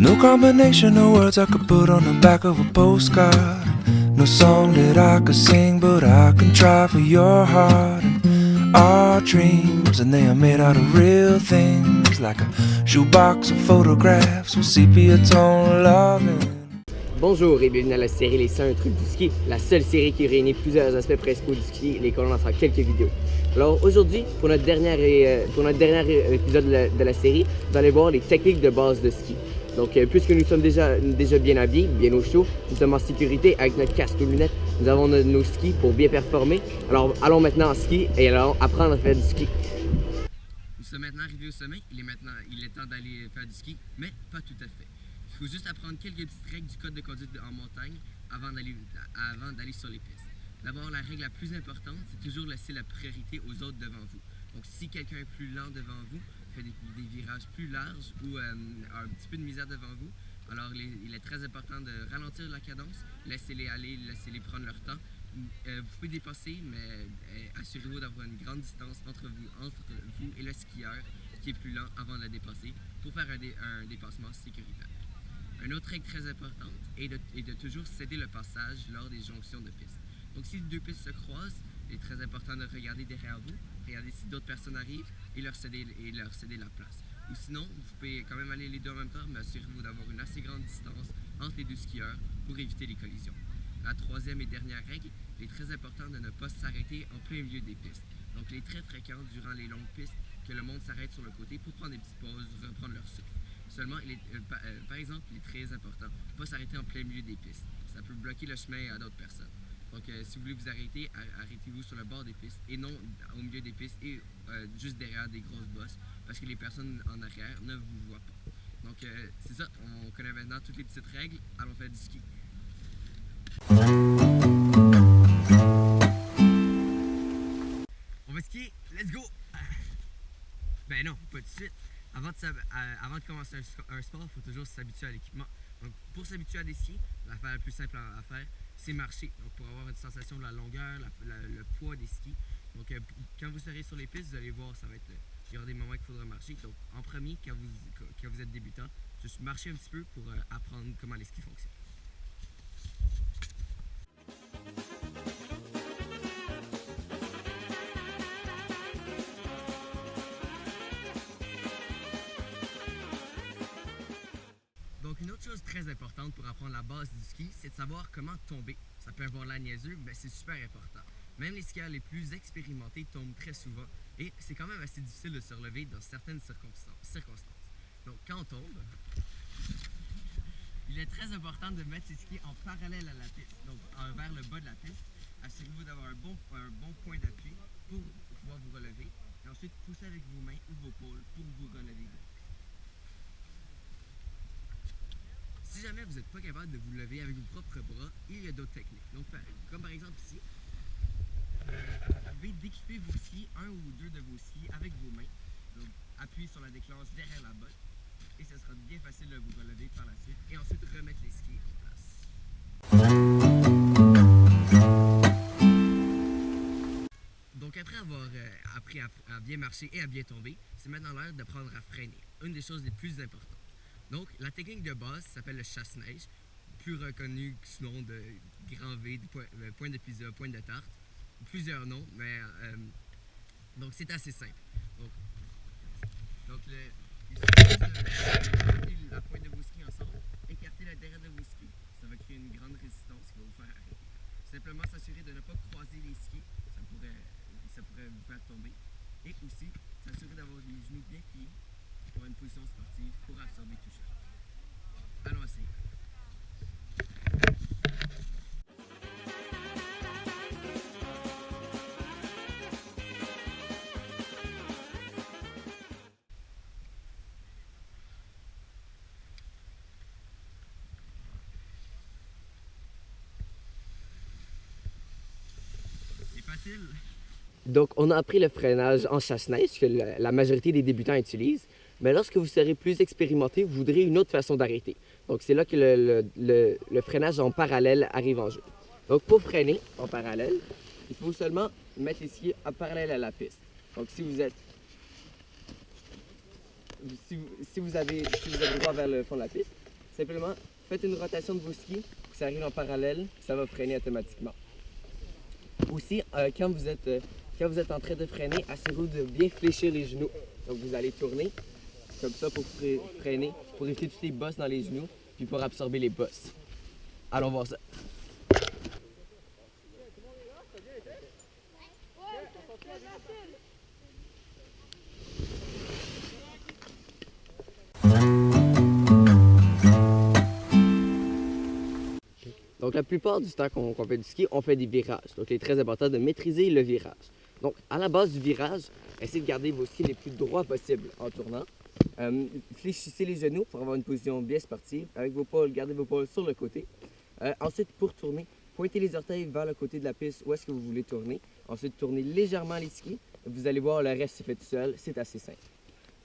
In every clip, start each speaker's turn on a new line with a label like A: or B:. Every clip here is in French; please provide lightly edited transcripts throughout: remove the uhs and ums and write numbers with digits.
A: no combination of words I could put on the back of a postcard. No song that I could sing, but I can try for your heart. And our dreams, and they are made out of real things, like a shoebox of photographs with sepia tone loving.
B: Bonjour et bienvenue à la série Les 101 trucs du ski, la seule série qui réunit plusieurs aspects principaux du ski, lesquels on en fera quelques vidéos. Alors aujourd'hui, pour notre dernier épisode de la série, vous allez voir les techniques de base de ski. Donc puisque nous sommes déjà bien habillés, bien au chaud, nous sommes en sécurité avec notre casque aux lunettes, nous avons nos skis pour bien performer. Alors allons maintenant en ski et allons apprendre à faire du ski.
C: Nous sommes maintenant arrivés au sommet, il est temps d'aller faire du ski, mais pas tout à fait. Il faut juste apprendre quelques petites règles du code de conduite en montagne avant d'aller sur les pistes. D'abord, la règle la plus importante, c'est toujours laisser la priorité aux autres devant vous. Donc si quelqu'un est plus lent devant vous, fait des virages plus larges ou a un petit peu de misère devant vous, alors il est très important de ralentir la cadence, laissez-les aller, laissez-les prendre leur temps. Vous pouvez dépasser, mais assurez-vous d'avoir une grande distance entre vous et le skieur qui est plus lent avant de le dépasser pour faire un dépassement sécuritaire. Une autre règle très importante est de toujours céder le passage lors des jonctions de pistes. Donc si deux pistes se croisent, il est très important de regarder derrière vous, regarder si d'autres personnes arrivent et leur céder la place. Ou sinon, vous pouvez quand même aller les deux en même temps, mais assurez-vous d'avoir une assez grande distance entre les deux skieurs pour éviter les collisions. La troisième et dernière règle, il est très important de ne pas s'arrêter en plein milieu des pistes. Donc il est très fréquent durant les longues pistes que le monde s'arrête sur le côté pour prendre des petites pauses, reprendre leur souffle. Seulement, par exemple, il est très important de ne pas s'arrêter en plein milieu des pistes. Ça peut bloquer le chemin à d'autres personnes. Donc, si vous voulez vous arrêter, arrêtez-vous sur le bord des pistes et non au milieu des pistes et juste derrière des grosses bosses parce que les personnes en arrière ne vous voient pas. Donc, c'est ça, on connaît maintenant toutes les petites règles. Allons faire du ski. On va skier, let's go! Ben non, pas tout de suite. Avant de commencer un sport, il faut toujours s'habituer à l'équipement. Donc, pour s'habituer à des skis, l'affaire la plus simple à faire, c'est marcher. Donc, pour avoir une sensation de la longueur, le poids des skis. Donc, quand vous serez sur les pistes, vous allez voir, il y aura des moments qu'il faudra marcher. Donc, en premier, quand vous êtes débutant, juste marcher un petit peu pour apprendre comment les skis fonctionnent. Donc une autre chose très importante pour apprendre la base du ski, c'est de savoir comment tomber. Ça peut avoir l'air niaiseux, mais c'est super important. Même les skieurs les plus expérimentés tombent très souvent et c'est quand même assez difficile de se relever dans certaines circonstances. Donc quand on tombe, il est très important de mettre les skis en parallèle à la piste, donc vers le bas de la piste. Assurez-vous d'avoir un bon point d'appui pour pouvoir vous relever et ensuite poussez avec vos mains ou vos épaules pour vous relever. Si jamais vous n'êtes pas capable de vous lever avec vos propres bras, il y a d'autres techniques. Donc, comme par exemple ici, vous pouvez décupler vos skis, un ou deux de vos skis avec vos mains. Donc, appuyez sur la déclenche derrière la botte et ce sera bien facile de vous relever par la suite et ensuite remettre les skis en place. Donc, après avoir appris à bien marcher et à bien tomber, c'est maintenant l'heure d'apprendre à freiner, une des choses les plus importantes. Donc, la technique de base s'appelle le chasse-neige, plus reconnu sous le nom de grand V, point de pizza, point de tarte, plusieurs noms, mais donc c'est assez simple. Donc il suffit de la pointe de vos skis ensemble, écarter la derrière de vos skis, ça va créer une grande résistance qui va vous faire arrêter. Simplement s'assurer de ne pas croiser les skis, ça pourrait vous faire tomber, et aussi s'assurer d'avoir les genoux bien pliés pour une position sportive pour absorber tout ça. Allons essayer. C'est facile.
B: Donc, on a appris le freinage en chasse-neige que la majorité des débutants utilisent. Mais lorsque vous serez plus expérimenté, vous voudrez une autre façon d'arrêter. Donc, c'est là que le freinage en parallèle arrive en jeu. Donc, pour freiner en parallèle, il faut seulement mettre les skis en parallèle à la piste. Donc, si vous avez droit vers le fond de la piste, simplement faites une rotation de vos skis, que ça arrive en parallèle, ça va freiner automatiquement. Aussi, quand vous êtes en train de freiner, assurez-vous de bien fléchir les genoux. Donc vous allez tourner comme ça pour freiner, pour éviter toutes les bosses dans les genoux, puis pour absorber les bosses. Allons voir ça. Donc la plupart du temps qu'on fait du ski, on fait des virages. Donc il est très important de maîtriser le virage. Donc à la base du virage, essayez de garder vos skis les plus droits possibles en tournant. Fléchissez les genoux pour avoir une position bien sportive. Avec vos paules, gardez vos paules sur le côté. Ensuite, pour tourner, pointez les orteils vers le côté de la piste où est-ce que vous voulez tourner. Ensuite, tournez légèrement les skis. Vous allez voir, le reste se fait tout seul. C'est assez simple.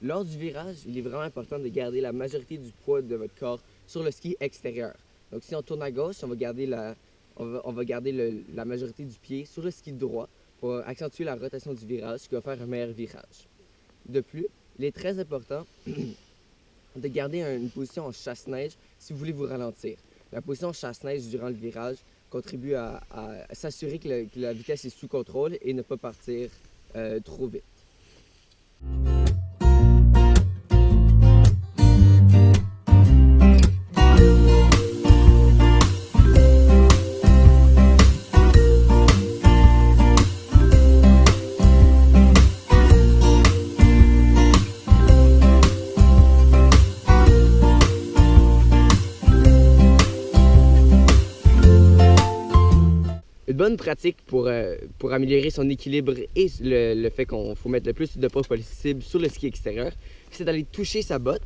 B: Lors du virage, il est vraiment important de garder la majorité du poids de votre corps sur le ski extérieur. Donc si on tourne à gauche, on va garder la majorité du pied sur le ski droit pour accentuer la rotation du virage, ce qui va faire un meilleur virage. De plus, il est très important de garder une position en chasse-neige si vous voulez vous ralentir. La position en chasse-neige durant le virage contribue à s'assurer que la vitesse est sous contrôle et ne pas partir trop vite. Une bonne pratique pour améliorer son équilibre et le fait qu'on faut mettre le plus de poids possible sur le ski extérieur, c'est d'aller toucher sa botte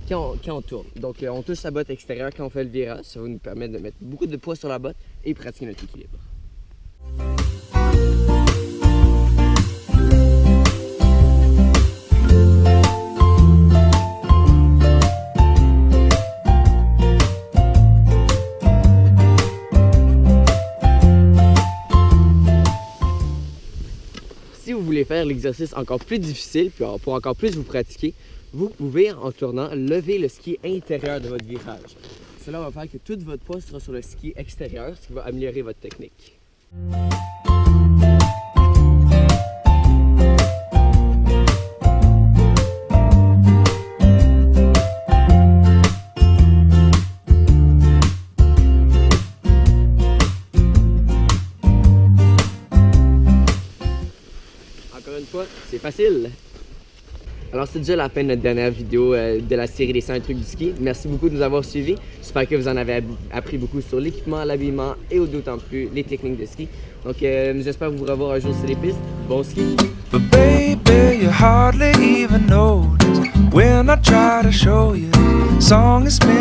B: quand on tourne. Donc on touche sa botte extérieure quand on fait le virage, ça va nous permettre de mettre beaucoup de poids sur la botte et pratiquer notre équilibre. Si vous voulez faire l'exercice encore plus difficile, puis pour encore plus vous pratiquer, vous pouvez, en tournant, lever le ski intérieur de votre virage. Cela va faire que tout votre poids sera sur le ski extérieur, ce qui va améliorer votre technique. Encore une fois, c'est facile. Alors c'est déjà la fin de notre dernière vidéo de la série des 100 trucs du ski. Merci beaucoup de nous avoir suivis. J'espère que vous en avez appris beaucoup sur l'équipement, l'habillement et d'autant plus les techniques de ski. Donc j'espère vous revoir un jour sur les pistes. Bon ski!
A: But baby, you hardly even notice when I try to show you. Song is spinning.